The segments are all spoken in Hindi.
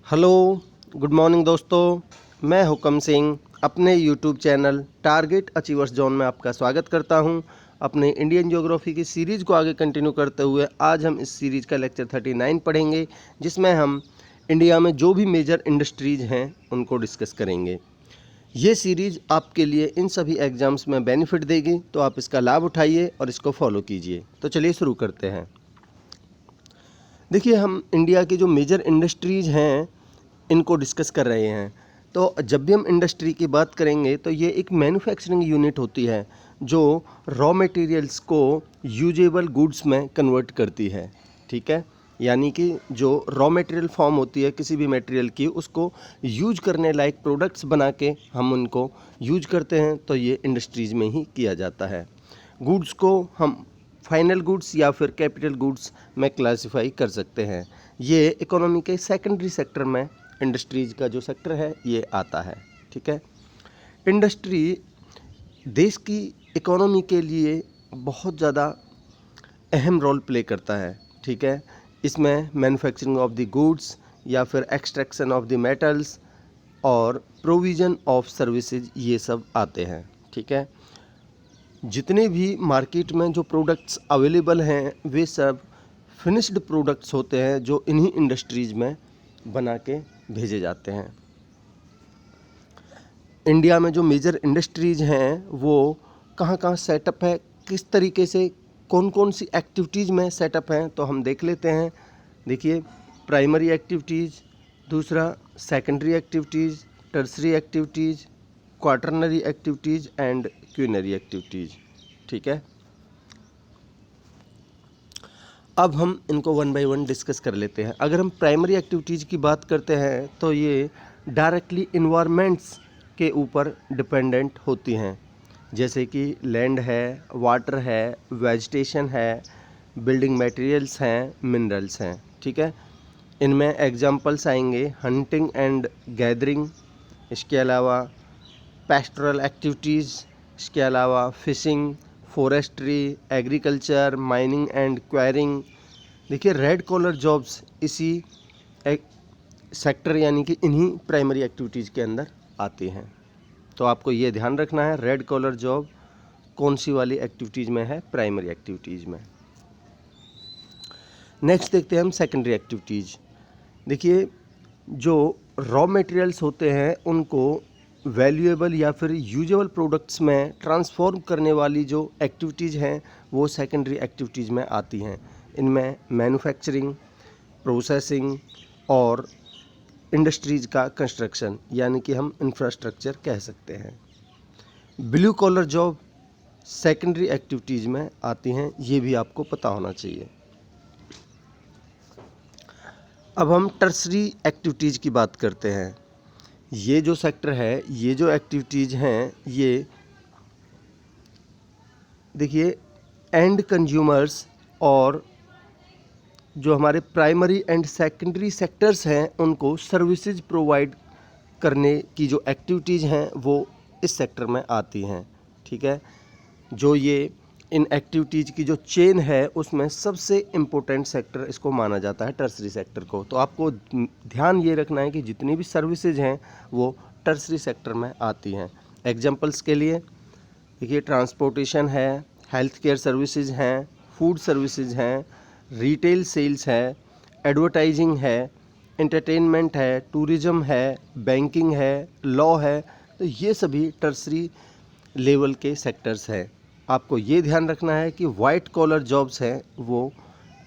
हेलो, गुड मॉर्निंग दोस्तों। मैं हुकम सिंह अपने YouTube channel target achievers zone में आपका स्वागत करता हूं। अपने इंडियन ज्योग्राफी की सीरीज़ को आगे कंटिन्यू करते हुए आज हम इस सीरीज़ का लेक्चर 39 पढ़ेंगे, जिसमें हम इंडिया में जो भी मेजर इंडस्ट्रीज़ हैं उनको डिस्कस करेंगे। ये सीरीज़ आपके लिए इन सभी एग्ज़ाम्स में बेनिफिट देगी, तो आप इसका लाभ उठाइए और इसको फॉलो कीजिए। तो चलिए शुरू करते हैं। देखिए, हम इंडिया की जो मेजर इंडस्ट्रीज़ हैं इनको डिस्कस कर रहे हैं। तो जब भी हम इंडस्ट्री की बात करेंगे तो ये एक मैन्युफैक्चरिंग यूनिट होती है जो रॉ मटेरियल्स को यूजेबल गुड्स में कन्वर्ट करती है। ठीक है, यानी कि जो रॉ मटेरियल फॉर्म होती है किसी भी मटेरियल की, उसको यूज करने लायक प्रोडक्ट्स बना के हम उनको यूज करते हैं, तो ये इंडस्ट्रीज़ में ही किया जाता है। गुड्स को हम फाइनल गुड्स या फिर कैपिटल गुड्स में क्लासिफाई कर सकते हैं। ये इकोनॉमी के सेकेंडरी सेक्टर में इंडस्ट्रीज़ का जो सेक्टर है ये आता है। ठीक है, इंडस्ट्री देश की इकोनॉमी के लिए बहुत ज़्यादा अहम रोल प्ले करता है। ठीक है, इसमें मैन्युफैक्चरिंग ऑफ द गुड्स या फिर एक्सट्रैक्शन ऑफ द मेटल्स और प्रोविज़न ऑफ सर्विसेज ये सब आते हैं। ठीक है, जितने भी मार्केट में जो प्रोडक्ट्स अवेलेबल हैं वे सब फिनिश्ड प्रोडक्ट्स होते हैं जो इन्हीं इंडस्ट्रीज़ में बना के भेजे जाते हैं। इंडिया में जो मेजर इंडस्ट्रीज़ हैं वो कहाँ कहाँ सेटअप है, किस तरीके से कौन कौन सी एक्टिविटीज़ में सेटअप हैं, तो हम देख लेते हैं। देखिए, प्राइमरी एक्टिविटीज़, दूसरा secondary activities, tertiary activities, quaternary activities and quinary activities. ठीक है, अब हम इनको वन बाय वन डिस्कस कर लेते हैं। अगर हम प्राइमरी एक्टिविटीज़ की बात करते हैं तो ये डायरेक्टली इन्वायरमेंट्स के ऊपर डिपेंडेंट होती हैं, जैसे कि लैंड है, वाटर है, वेजिटेशन है, बिल्डिंग मटेरियल्स हैं, मिनरल्स हैं। ठीक है, इनमें एग्जांपल्स आएंगे हंटिंग एंड गैदरिंग, इसके अलावा पेस्टोरल एक्टिविटीज़, इसके अलावा fishing, forestry, agriculture, mining and enquiring. देखिए, रेड कॉलर जॉब्स इसी एक सेक्टर यानी कि इन्हीं प्राइमरी एक्टिविटीज़ के अंदर आती हैं। तो आपको ये ध्यान रखना है रेड कॉलर जॉब कौन सी वाली एक्टिविटीज़ में है, प्राइमरी एक्टिविटीज़ में। नेक्स्ट देखते हैं हम सेकेंडरी एक्टिविटीज़। देखिए, जो रॉ मटेरियल्स होते हैं उनको वैल्यूएबल या फिर यूजेबल प्रोडक्ट्स में ट्रांसफॉर्म करने वाली जो एक्टिविटीज़ हैं वो सेकेंडरी एक्टिविटीज़ में आती हैं। इनमें मैन्युफैक्चरिंग, प्रोसेसिंग और इंडस्ट्रीज़ का कंस्ट्रक्शन यानी कि हम इंफ्रास्ट्रक्चर कह सकते हैं। Blue collar job secondary activities में आती हैं, ये भी आपको पता होना चाहिए। अब हम टर्सरी एक्टिविटीज़ की बात करते हैं। ये जो सेक्टर है, ये जो एक्टिविटीज़ हैं, ये देखिए एंड कंज्यूमर्स और जो हमारे प्राइमरी एंड सेकेंडरी सेक्टर्स हैं उनको सर्विसेज प्रोवाइड करने की जो एक्टिविटीज़ हैं वो इस सेक्टर में आती हैं। ठीक है, जो ये इन एक्टिविटीज़ की जो चेन है उसमें सबसे इम्पोर्टेंट सेक्टर इसको माना जाता है, टर्सरी सेक्टर को। तो आपको ध्यान ये रखना है कि जितनी भी सर्विसेज हैं वो टर्सरी सेक्टर में आती हैं। एग्जांपल्स के लिए देखिए, ट्रांसपोर्टेशन है, हेल्थ केयर सर्विसेज हैं, फूड सर्विसेज हैं, रिटेल सेल्स है, एडवर्टाइजिंग है, एंटरटेनमेंट है, टूरिज़्म है, बैंकिंग है, लॉ है। तो ये सभी टर्सरी लेवल के सेक्टर्स हैं। आपको ये ध्यान रखना है कि वाइट कॉलर जॉब्स हैं वो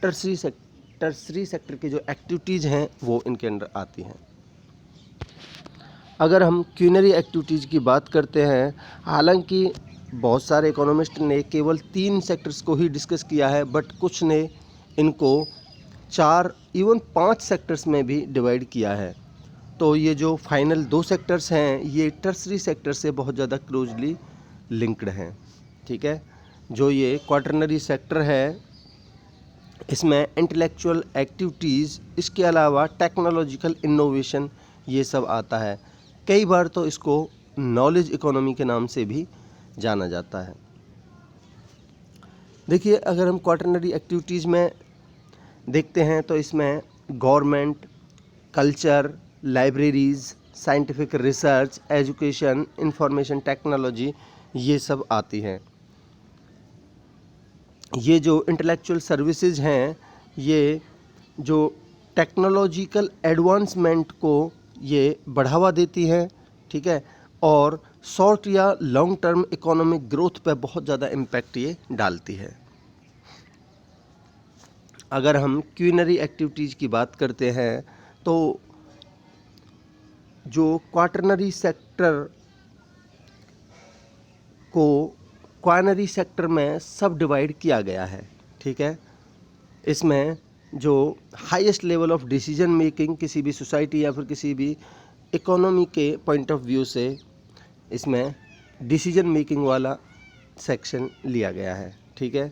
टर्सरी सेक्टर की जो एक्टिविटीज़ हैं वो इनके अंडर आती हैं। अगर हम क्यूनरी एक्टिविटीज़ की बात करते हैं, हालांकि बहुत सारे इकोनॉमिस्ट ने केवल 3 सेक्टर्स को ही डिस्कस किया है, बट कुछ ने इनको 4 इवन 5 सेक्टर्स में भी डिवाइड किया है। तो ये जो फाइनल 2 सेक्टर्स हैं ये टर्सरी सेक्टर से बहुत ज़्यादा क्लोजली लिंक्ड हैं। ठीक है, जो ये क्वाटरनरी सेक्टर है इसमें इंटेलेक्चुअल एक्टिविटीज़, इसके अलावा टेक्नोलॉजिकल इनोवेशन ये सब आता है। कई बार तो इसको नॉलेज इकोनॉमी के नाम से भी जाना जाता है। देखिए, अगर हम क्वाटरनरी एक्टिविटीज़ में देखते हैं तो इसमें government, culture, libraries, scientific research, education, information technology, ये सब आती हैं। ये जो इंटेलेक्चुअल सर्विसेज हैं, ये जो टेक्नोलॉजिकल एडवांसमेंट को ये बढ़ावा देती हैं, ठीक है, और शॉर्ट या लॉन्ग टर्म इकोनॉमिक ग्रोथ पे बहुत ज़्यादा इम्पैक्ट ये डालती है। अगर हम क्यूलिनरी एक्टिविटीज़ की बात करते हैं तो जो क्वाटरनरी सेक्टर को क्वाइनरी सेक्टर में सब डिवाइड किया गया है, ठीक है। इसमें जो highest level of decision making किसी भी सोसाइटी या फिर किसी भी इकोनॉमी के पॉइंट ऑफ व्यू से इसमें डिसीजन मेकिंग वाला सेक्शन लिया गया है, ठीक है।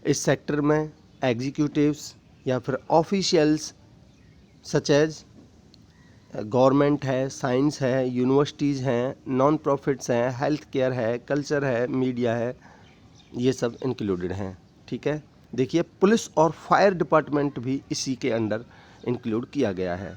इस सेक्टर में एग्जीक्यूटिव्स या फिर ऑफिशियल्स सच एज गवर्नमेंट है, साइंस है, यूनिवर्सिटीज़ हैं, नॉन प्रॉफिट्स हैं, हेल्थ केयर है, कल्चर है, मीडिया है, ये सब इंक्लूडेड हैं, ठीक है। देखिए पुलिस और फायर डिपार्टमेंट भी इसी के अंडर इंक्लूड किया गया है।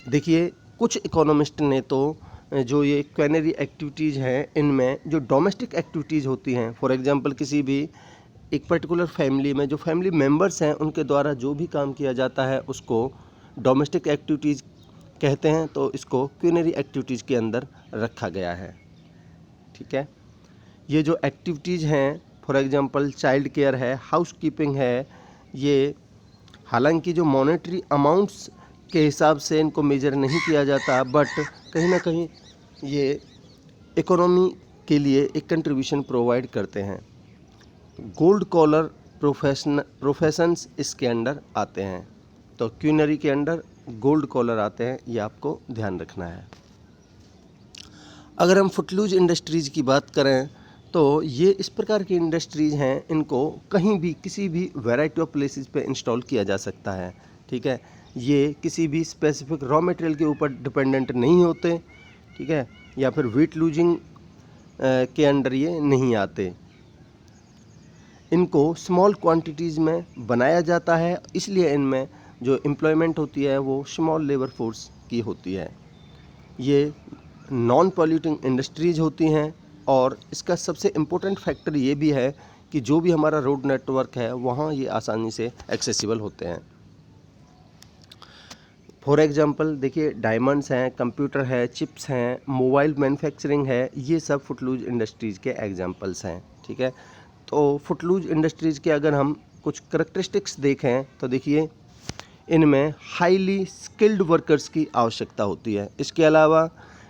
देखिए कुछ इकोनॉमिस्ट ने तो जो ये क्वेनरी एक्टिविटीज़ हैं इनमें जो डोमेस्टिक एक्टिविटीज़ होती हैं, फॉर एग्जांपल किसी भी एक पर्टिकुलर फैमिली में जो फैमिली मेंबर्स हैं उनके द्वारा जो भी काम किया जाता है उसको डोमेस्टिक एक्टिविटीज़ कहते हैं, तो इसको क्वेनरी एक्टिविटीज़ के अंदर रखा गया है, ठीक है। ये जो एक्टिविटीज़ हैं फॉर एग्जांपल चाइल्ड केयर है, हाउस कीपिंग है, ये हालांकि जो मॉनेटरी अमाउंट्स के हिसाब से इनको मेजर नहीं किया जाता, बट कहीं ना कहीं ये इकोनॉमी के लिए एक कंट्रीब्यूशन प्रोवाइड करते हैं। गोल्ड कॉलर प्रोफेशंस इसके अंडर आते हैं, तो क्यूनरी के अंडर गोल्ड कॉलर आते हैं, ये आपको ध्यान रखना है। अगर हम फुटलूज इंडस्ट्रीज़ की बात करें तो ये इस प्रकार की इंडस्ट्रीज़ हैं, इनको कहीं भी किसी भी वैरायटी ऑफ प्लेसेस पे इंस्टॉल किया जा सकता है, ठीक है। ये किसी भी स्पेसिफिक रॉ मटेरियल के ऊपर डिपेंडेंट नहीं होते, ठीक है, या फिर वेट लूजिंग के अंडर ये नहीं आते। इनको स्मॉल क्वांटिटीज़ में बनाया जाता है, इसलिए इनमें जो एम्प्लॉयमेंट होती है वो स्मॉल लेबर फोर्स की होती है। ये नॉन पॉल्यूटिंग इंडस्ट्रीज़ होती हैं और इसका सबसे इम्पोर्टेंट फैक्टर ये भी है कि जो भी हमारा रोड नेटवर्क है वहाँ ये आसानी से एक्सेसिबल होते हैं। फॉर एग्जांपल देखिए डायमंड्स हैं, कंप्यूटर है, चिप्स हैं, मोबाइल मैन्युफैक्चरिंग है, ये सब फुटलूज इंडस्ट्रीज़ के एग्जांपल्स हैं, ठीक है। तो फुटलूज इंडस्ट्रीज़ के अगर हम कुछ करैक्टरिस्टिक्स देखें तो देखिए इनमें हाईली स्किल्ड वर्कर्स की आवश्यकता होती है। इसके अलावा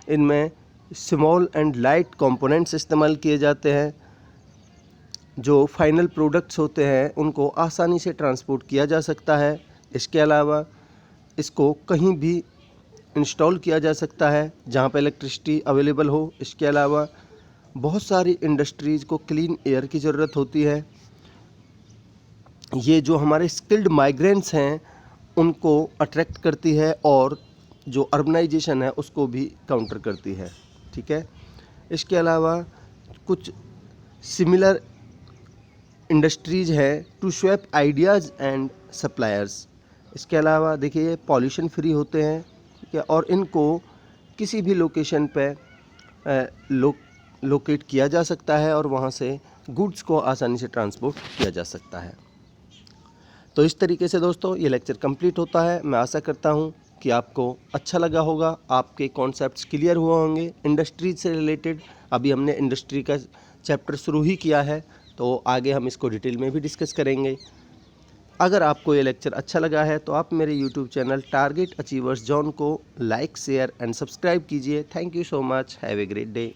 इनमें स्मॉल एंड लाइट कंपोनेंट्स इस्तेमाल किए जाते हैं। जो फाइनल प्रोडक्ट्स होते हैं उनको आसानी से ट्रांसपोर्ट किया जा सकता है। इसके अलावा इसको कहीं भी इंस्टॉल किया जा सकता है जहाँ पर इलेक्ट्रिसिटी अवेलेबल हो। इसके अलावा बहुत सारी इंडस्ट्रीज़ को क्लीन एयर की ज़रूरत होती है। ये जो हमारे स्किल्ड माइग्रेंट्स हैं उनको अट्रैक्ट करती है और जो अर्बनाइजेशन है उसको भी काउंटर करती है, ठीक है। इसके अलावा कुछ सिमिलर इंडस्ट्रीज़ है to swap ideas and suppliers. इसके अलावा देखिए पॉल्यूशन फ्री होते हैं, ठीक है, और इनको किसी भी लोकेशन पे लोकेट किया जा सकता है और वहाँ से गुड्स को आसानी से ट्रांसपोर्ट किया जा सकता है। तो इस तरीके से दोस्तों ये लेक्चर कंप्लीट होता है। मैं आशा करता हूँ कि आपको अच्छा लगा होगा, आपके कॉन्सेप्ट्स क्लियर हुए होंगे इंडस्ट्रीज से रिलेटेड। अभी हमने इंडस्ट्री का चैप्टर शुरू ही किया है, तो आगे हम इसको डिटेल में भी डिस्कस करेंगे। अगर आपको ये लेक्चर अच्छा लगा है तो आप मेरे YouTube channel target achievers zone को लाइक, शेयर एंड सब्सक्राइब कीजिए। Thank you so much. Have a great day.